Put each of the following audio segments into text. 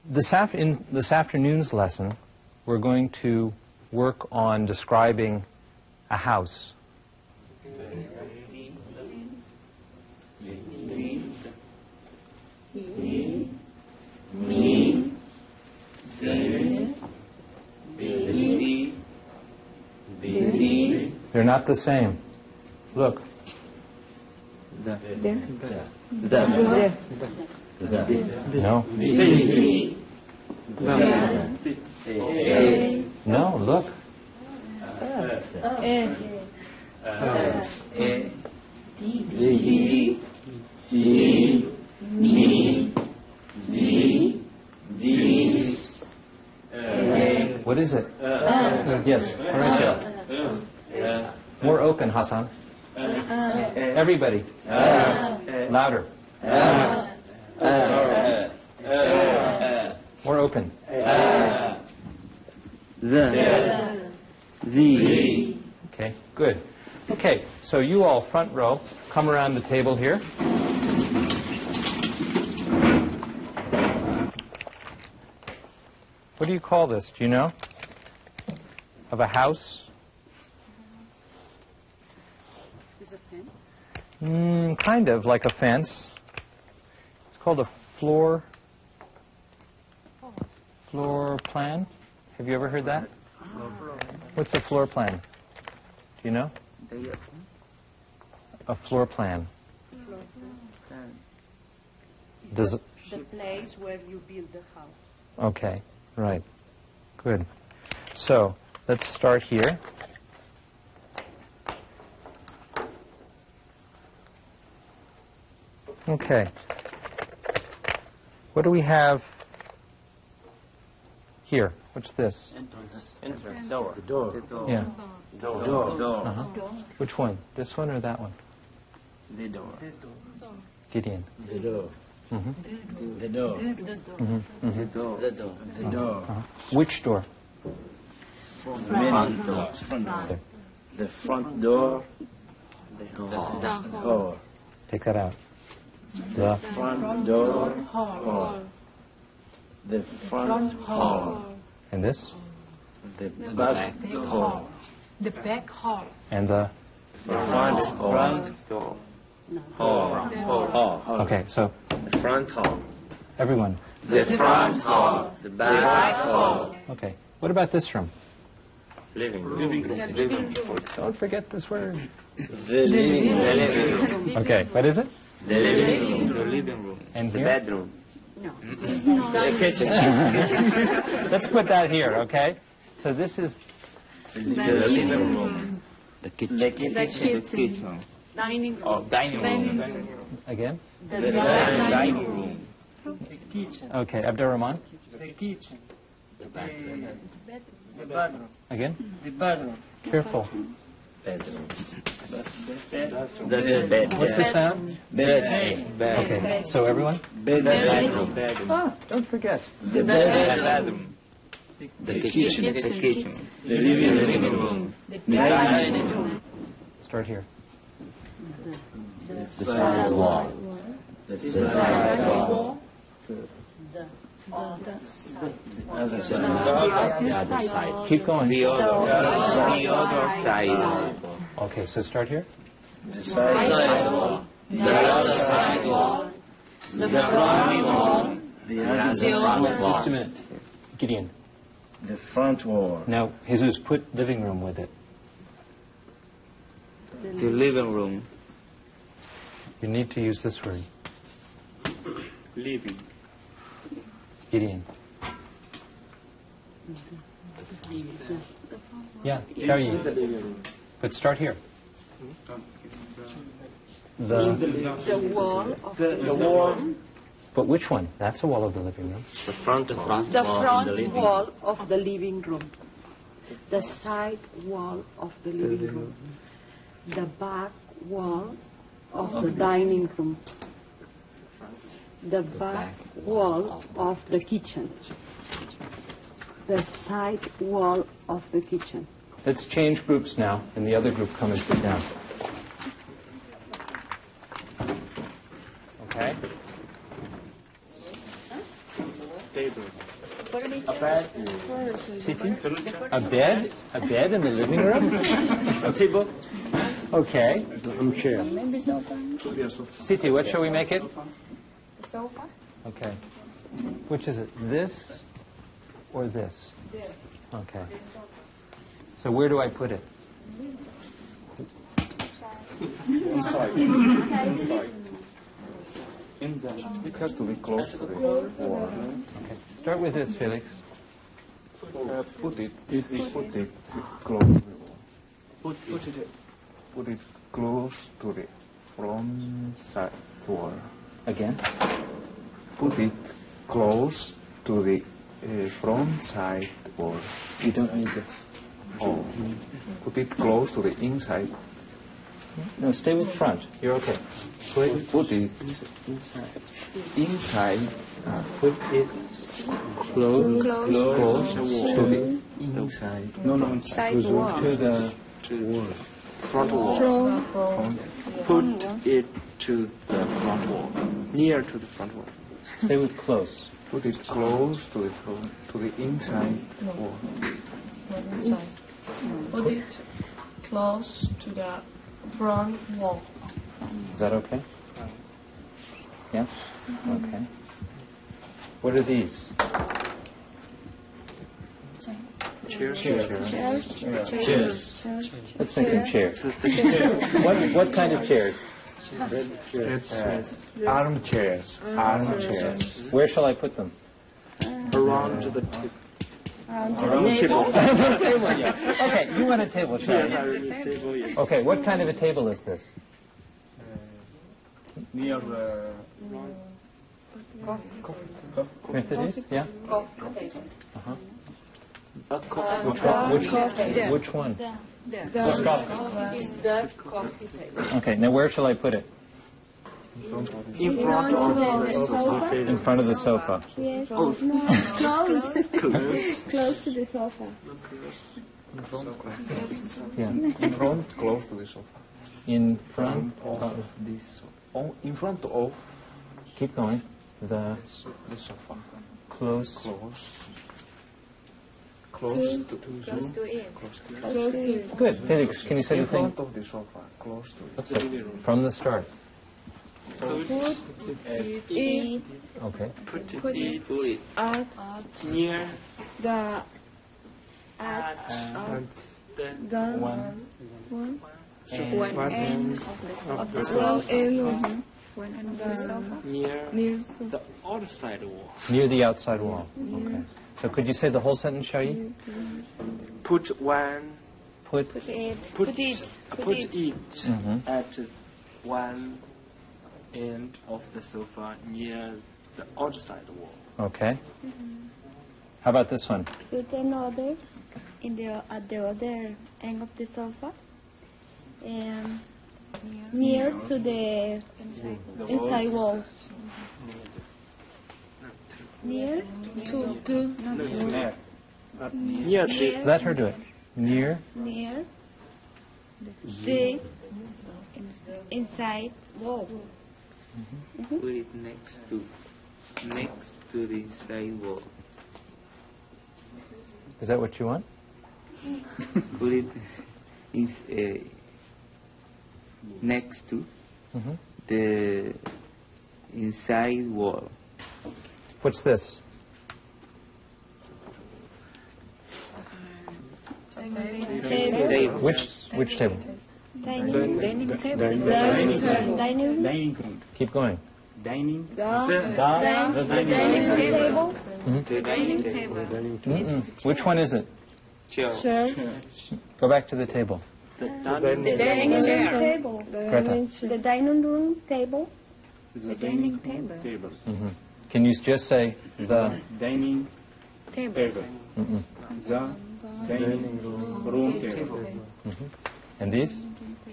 In this afternoon's lesson, we're going to work on describing a house. They're not the same. Look. No. No, look. What is it? Yes, Horatio. More open, Hassan. Everybody. Louder. More open. The. Okay, good. Okay, so you all front row, come around the table here. What do you call this? Do you know? Of a house? Is a fence? Kind of like a fence. It's called a floor plan. Have you ever heard that? What's a floor plan? Do you know? A floor plan. Does it? The place where you build the house. Okay, right. Good. So, let's start here. Okay. What do we have here? What's this? Entrance. Door. Door. Yeah. Door. Which one? This one or that one? The door. Gideon. The door. Mm-hmm. The door. Mm-hmm. The door. The door. The door. Which door? Front door. The front door. The hall. Take that out. The Front door. Hall. The front hall. and this The back hall. The back hall. and the. Front door. Hall. Okay, so The front hall. everyone. The front hall. The back hall. Okay. What about this room? Living room. Don't forget this word. The living room. Okay. What is it? The living room. The living room. And The here? bedroom. No. The kitchen. Let's put that here. Okay. So this is The living room. The kitchen. The kitchen. Dining room. Oh, dining room. again. The dining room. Okay. Abdurrahman. The kitchen. The bathroom. The bedroom. Again. The bedroom. Careful. Bedroom. The bed. What's the sound? Bed. Okay. So everyone. Bedroom. Don't forget. The bedroom. The kitchen. The kitchen. The living room. The Dining room. Start here. The side wall. The side wall. Other side. The other side. Keep going. The other side. Okay. So start here. The side wall. The other side wall. The front wall. The other side wall. Just a minute. Gideon. The front wall. Now, Jesus, put living room with it. The living room. You need to use this word. Living. Gideon. Yeah, Xiaoyi. But start here. The wall of The wall. But which one? That's a wall of the living room. The front wall. the front wall of the living room. The side wall of the living room. The back wall of the dining room. The back wall of the kitchen. The side wall of the kitchen. Let's change groups now, and the other group come and sit down. Okay? Table. Sitting? A bed? A bed in the living room? A table. Okay. Armchair. Maybe sofa. Siti, what shall we make it? Sofa. Okay. Which is it? This or this? Okay. So where do I put it? It has to be close to the wall. Okay. Start with this, Felix. Put it close to the wall. Put it close to the front side wall. Again. Put it close to the front side wall. You don't need this. Oh. Put it close to the inside. No, stay with front. You're okay. Put it inside. Put it close To the inside. Side wall. to the Front wall. Put it to the front wall, near to the front wall. stay with close. Put it close to the inside wall. Put it close to the front wall. Is that okay? Yeah? Okay. What are these? Cheers. Let's make them chairs. What kind of chairs? Armchairs. Armchairs. Where shall I put them? Around the table. Around the table. Okay, you want a table, shall you? Okay, what kind of a table is this? Near Methodist? Yeah? A coffee. Which one? Is the coffee table. Okay, now where shall I put it? In front of the sofa. In front of the sofa. Yes. Close to the sofa. Yeah. In front, close to the sofa. In front of, This. Oh, in front of keep going, the the sofa. close. Close to it. Good. Felix, can you say the in thing? front of the sofa. Close to it. That's it. From the start. Eat Okay. Put it at near the at the One. one end of the sofa. One end of the sofa. near Near the other side wall. Near the outside wall. Okay. So could you say the whole sentence, shall you? Put one. Put. Put Put it at one end of the sofa near the other side wall. Okay. How about this one? Put another in the at the other end of the sofa, and near to the inside wall. Near to Near the Let her do it. Near. near the inside wall. put it next to the side wall. Is that what you want? Put it next to Mhm. the inside wall. What's this? Table. Which table? Dining dining room. Keep going. Dining. dining table. The dining table. Which one is it? Chair. Go back to the table. The dining Dining table. Greta. The dining room table. The dining table. Table. Can you just say the? Dining Table. table. The dining room table. And these?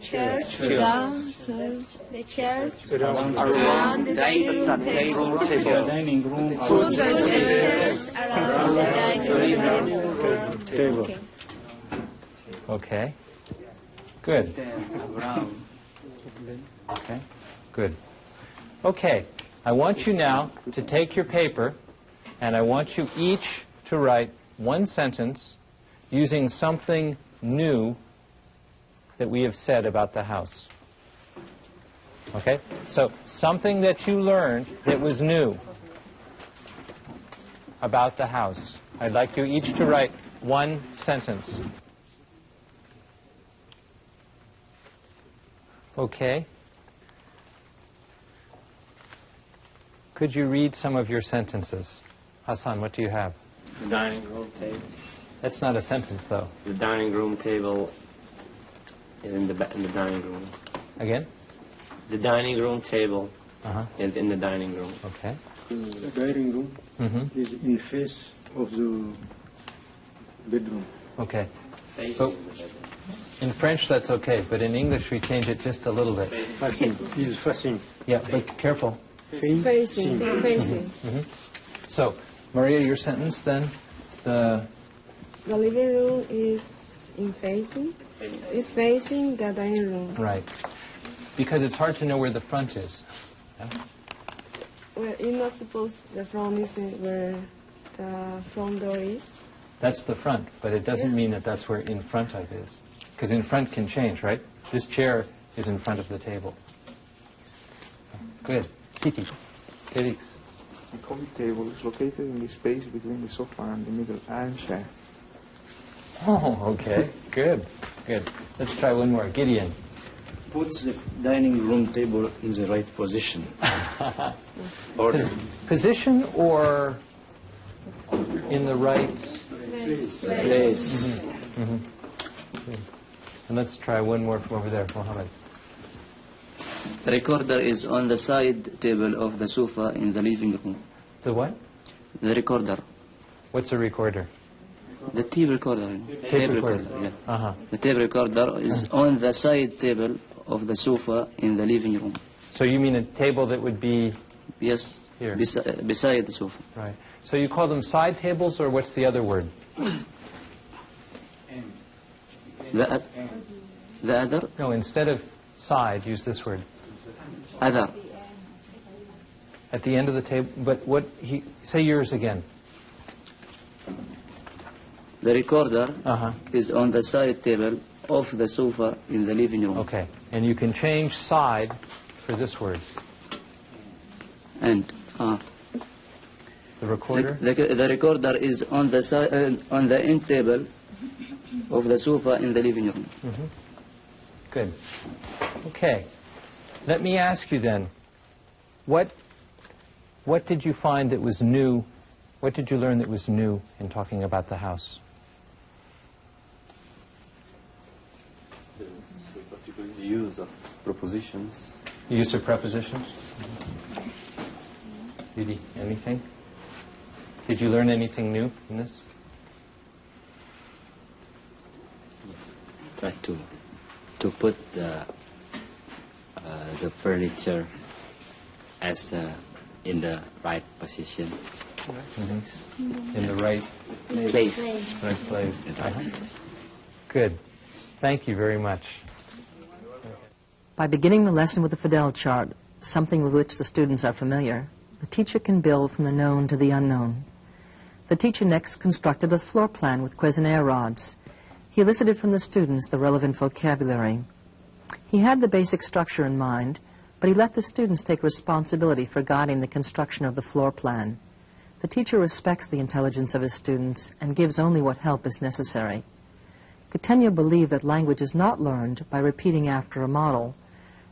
Chairs. The chairs. around the dining table. The dining room. Put the chairs around the dining room table. Okay. Good. Around. Okay. Good. Okay. I want you now to take your paper And I want you each to write one sentence using something new that we have said about the house. Okay? So something that you learned that was new about the house. I'd like you each to write one sentence. Okay. Could you read some of your sentences? Hassan, what do you have? The dining room table. That's not a sentence, though. The dining room table is in the dining room. Again? The dining room table Uh-huh. is in the dining room. Okay. The dining room Mm-hmm. is in face of the bedroom. Okay. Facing So- the bedroom. In French, that's okay, but in English, we change it just a little bit. Facing. Is facing. Yeah, but careful. Facing. So, Maria, your sentence then? The living room is facing the dining room. Right. Because it's hard to know where the front is. Yeah? Well, you're not supposed the front is where the front door is. That's the front, but it doesn't mean that that's where in front of is. Because in front can change, right? This chair is in front of the table. Good. Kiki. Felix. The coffee table is located in the space between the sofa and the middle armchair. Oh, okay. Good. Good. Let's try one more. Gideon. Puts the dining room table in the right position. Position or in the right Place. Mhm. Good. And let's try one more from over there. Mohammed. The recorder is on the side table of the sofa in the living room. The what? The recorder. What's a recorder? The tape recorder. Tape recorder. Yeah. Uh-huh. The tape recorder is on the side table of the sofa in the living room. So you mean a table that would be Yes, here? beside the sofa. Right. So you call them side tables, or what's the other word? The other, No, instead of side, use this word. other. At the end of the table, but say yours again. The recorder Uh-huh. is on the side table of the sofa in the living room. Okay. And you can change side for this word. And The recorder? the recorder is on the side, on the end table of the sofa in the living room. Mm-hmm. Good. Okay. Let me ask you then, what did you find that was new? What did you learn that was new in talking about the house? Particularly the use of prepositions. Use of prepositions? Judy, anything? Did you learn anything new in this? Try to put the furniture as in the right position. Mm-hmm. In the right Place. Right place. Good. Thank you very much. By beginning the lesson with a Fidel chart, something with which the students are familiar, the teacher can build from the known to the unknown. The teacher next constructed a floor plan with Cuisenaire rods. He elicited from the students the relevant vocabulary. He had the basic structure in mind, but he let the students take responsibility for guiding the construction of the floor plan. The teacher respects the intelligence of his students and gives only what help is necessary. Coutinho believed that language is not learned by repeating after a model.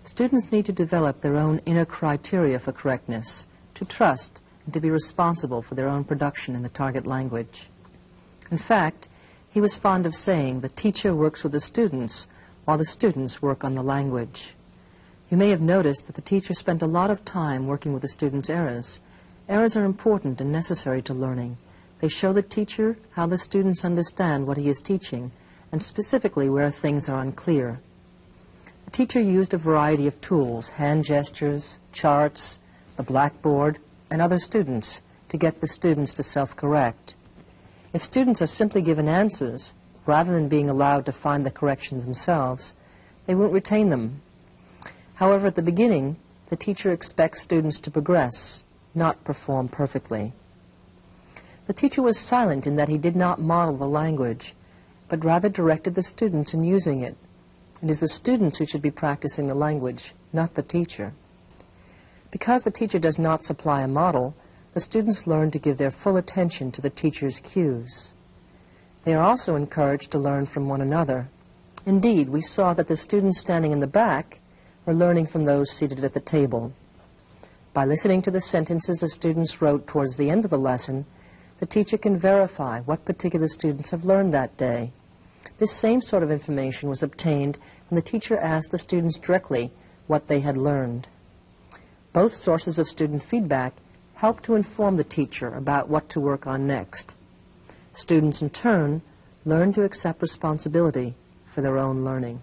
Students need to develop their own inner criteria for correctness, to trust and to be responsible for their own production in the target language. In fact, he was fond of saying the teacher works with the students while the students work on the language. You may have noticed that the teacher spent a lot of time working with the students' errors. Errors are important and necessary to learning. They show the teacher how the students understand what he is teaching, and specifically where things are unclear. The teacher used a variety of tools, hand gestures, charts, the blackboard, and other students to get the students to self-correct. If students are simply given answers, rather than being allowed to find the corrections themselves, they won't retain them. However, at the beginning, the teacher expects students to progress, not perform perfectly. The teacher was silent in that he did not model the language, but rather directed the students in using it. It is the students who should be practicing the language, not the teacher. Because the teacher does not supply a model, the students learn to give their full attention to the teacher's cues. They are also encouraged to learn from one another. Indeed, we saw that the students standing in the back were learning from those seated at the table. By listening to the sentences the students wrote towards the end of the lesson, the teacher can verify what particular students have learned that day. This same sort of information was obtained when the teacher asked the students directly what they had learned. Both sources of student feedback help to inform the teacher about what to work on next. Students, in turn, learn to accept responsibility for their own learning.